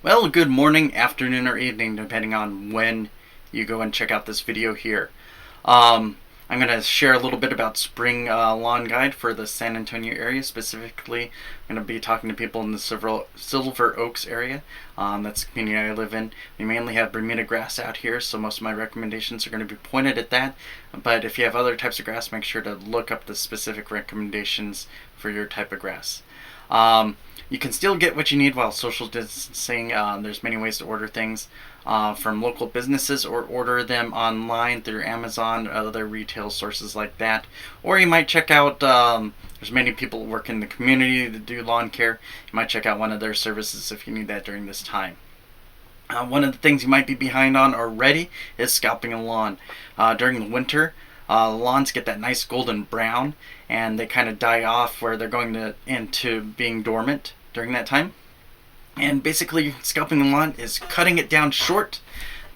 Well, good morning, afternoon, or evening, depending on when you go and check out this video here. I'm going to share a little bit about spring lawn guide for the San Antonio area. Specifically, I'm going to be talking to people in the Silver Oaks area. That's the community I live in. We mainly have Bermuda grass out here, so most of my recommendations are going to be pointed at that. But if you have other types of grass, make sure to look up the specific recommendations for your type of grass. You can still get what you need while social distancing. There's many ways to order things from local businesses, or order them online through Amazon or other retail sources like that. Or you might check out, there's many people who work in the community that do lawn care. You might check out one of their services if you need that during this time. One of the things you might be behind on already is scalping a lawn. During the winter, lawns get that nice golden brown, and they kind of die off where they're going into being dormant during that time. And basically, scalping the lawn is cutting it down short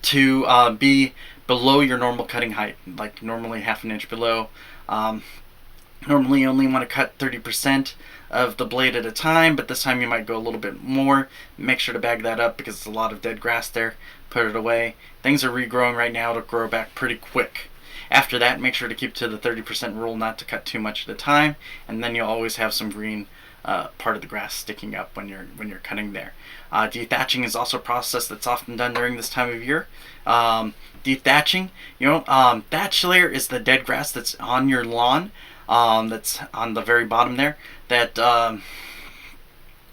to be below your normal cutting height, like normally half an inch below. Normally you only want to cut 30% of the blade at a time, but this time you might go a little bit more. Make sure to bag that up because there's a lot of dead grass there. Put it away. Things are regrowing right now. It'll grow back pretty quick. After that, make sure to keep to the 30% rule, not to cut too much at a time, and then you'll always have some green part of the grass sticking up when you're cutting there. Dethatching is also a process that's often done during this time of year. Dethatching, thatch layer is the dead grass that's on your lawn, that's on the very bottom there, that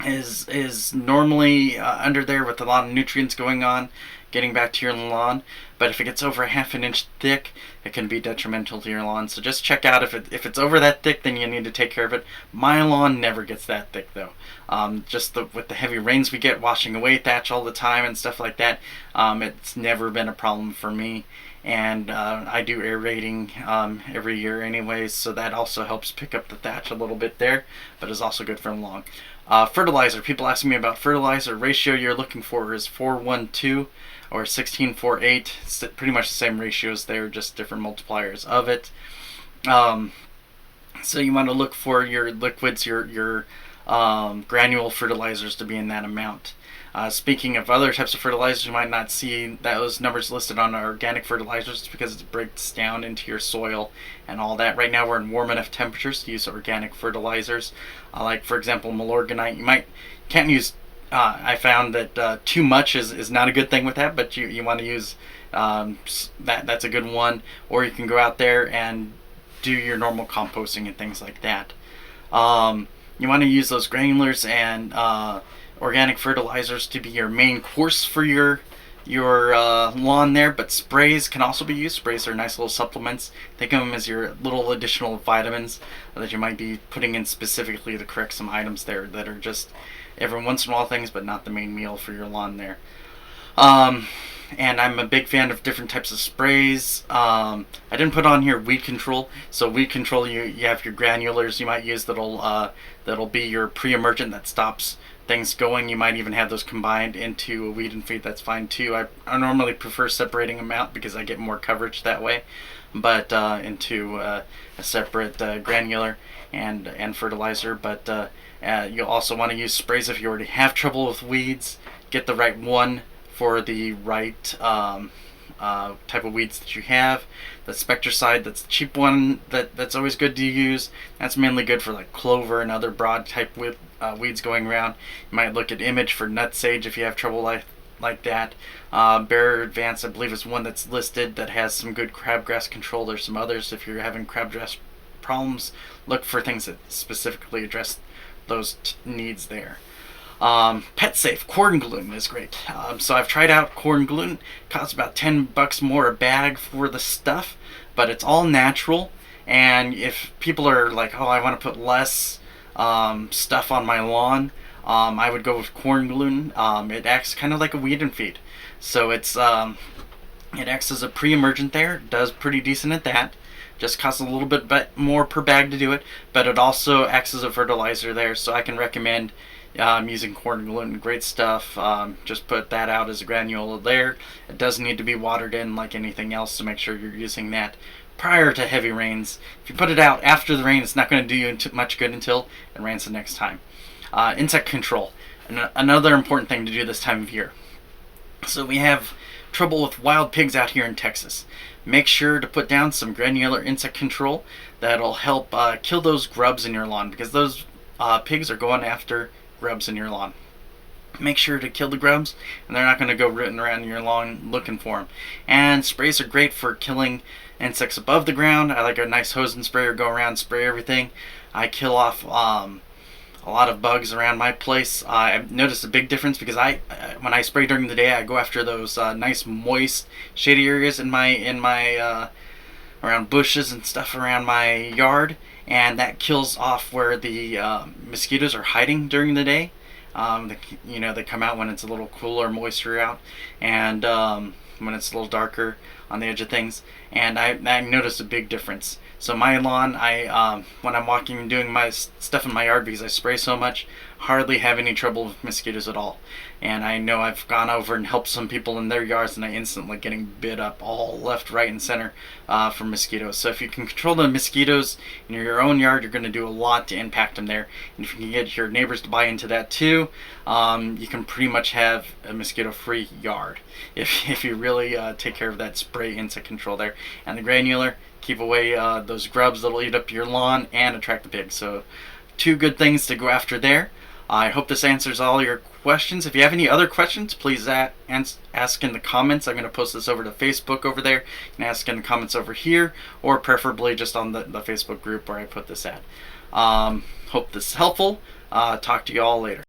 is normally under there with a lot of nutrients going on, getting back to your lawn. But if it gets over a half an inch thick, it can be detrimental to your lawn. So just check out if it's over that thick, then you need to take care of it. My lawn never gets that thick though. With the heavy rains we get washing away thatch all the time and stuff like that, it's never been a problem for me. And I do aerating every year anyways, so that also helps pick up the thatch a little bit there, but is also good for the lawn. Fertilizer. People ask me about fertilizer. Ratio you're looking for is 4:1:2 or 16:4:8. It's pretty much the same ratios there, just different multipliers of it. So you want to look for your liquids, your granule fertilizers to be in that amount. Speaking of other types of fertilizers, you might not see those numbers listed on our organic fertilizers because it breaks down into your soil and all that. Right now we're in warm enough temperatures to use organic fertilizers. Like for example, Milorganite. Can't use. I found that too much is not a good thing with that, but you want to use that's a good one. Or you can go out there and do your normal composting and things like that. You want to use those granulars and organic fertilizers to be your main course for your lawn there, but sprays can also be used. Sprays are nice little supplements. Think of them as your little additional vitamins that you might be putting in specifically to correct some items there that are just every once in a while things, but not the main meal for your lawn there. And I'm a big fan of different types of sprays. I didn't put on here weed control. So weed control, you have your granulars you might use that'll be your pre-emergent that stops things going. You might even have those combined into a weed and feed. That's fine too. I normally prefer separating them out because I get more coverage that way. But into a separate granular and fertilizer. But you'll also want to use sprays if you already have trouble with weeds. Get the right one for the right type of weeds that you have. The Spectracide, that's the cheap one that's always good to use. That's mainly good for like clover and other broad type weeds going around. You might look at Image for nutsedge if you have trouble like that. Bayer Advance, I believe, is one that's listed that has some good crabgrass control. There's some others. If you're having crabgrass problems, look for things that specifically address those needs there. Pet Safe corn gluten is great. So I've tried out corn gluten. Costs about $10 more a bag for the stuff, but it's all natural. And if people are like, oh, I want to put less stuff on my lawn, I would go with corn gluten. It acts kind of like a weed and feed. So it acts as a pre-emergent there. It does pretty decent at that. Just costs a little bit more per bag to do it, but it also acts as a fertilizer there. So I can recommend using corn gluten. Great stuff. Just put that out as a granule there. It doesn't need to be watered in like anything else, so make sure you're using that prior to heavy rains. If you put it out after the rain, it's not going to do you much good until it rains the next time. Insect control. And another important thing to do this time of year. So we have trouble with wild pigs out here in Texas. Make sure to put down some granular insect control that'll help kill those grubs in your lawn, because those pigs are going after grubs in your lawn. Make sure to kill the grubs, and they're not going to go rooting around in your lawn looking for them. And sprays are great for killing insects above the ground. I like a nice hose and sprayer, go around, spray everything. I kill off a lot of bugs around my place. I've noticed a big difference because when I spray during the day, I go after those nice moist shady areas in my around bushes and stuff around my yard, and that kills off where the mosquitoes are hiding during the day. They come out when it's a little cooler, moisture out, and when it's a little darker on the edge of things. And I noticed a big difference. So my lawn, when I'm walking and doing my stuff in my yard, because I spray so much, hardly have any trouble with mosquitoes at all. And I know I've gone over and helped some people in their yards, and I instantly getting bit up all left, right, and center from mosquitoes. So if you can control the mosquitoes in your own yard, you're going to do a lot to impact them there. And if you can get your neighbors to buy into that too, you can pretty much have a mosquito-free yard if you really take care of that spray insect control there. And the granular, keep away those grubs that'll eat up your lawn and attract the pigs. So 2 good things to go after there. I hope this answers all your questions. If you have any other questions, please ask in the comments. I'm going to post this over to Facebook over there. You can ask in the comments over here, or preferably just on the Facebook group where I put this at. Hope this is helpful. Talk to you all later.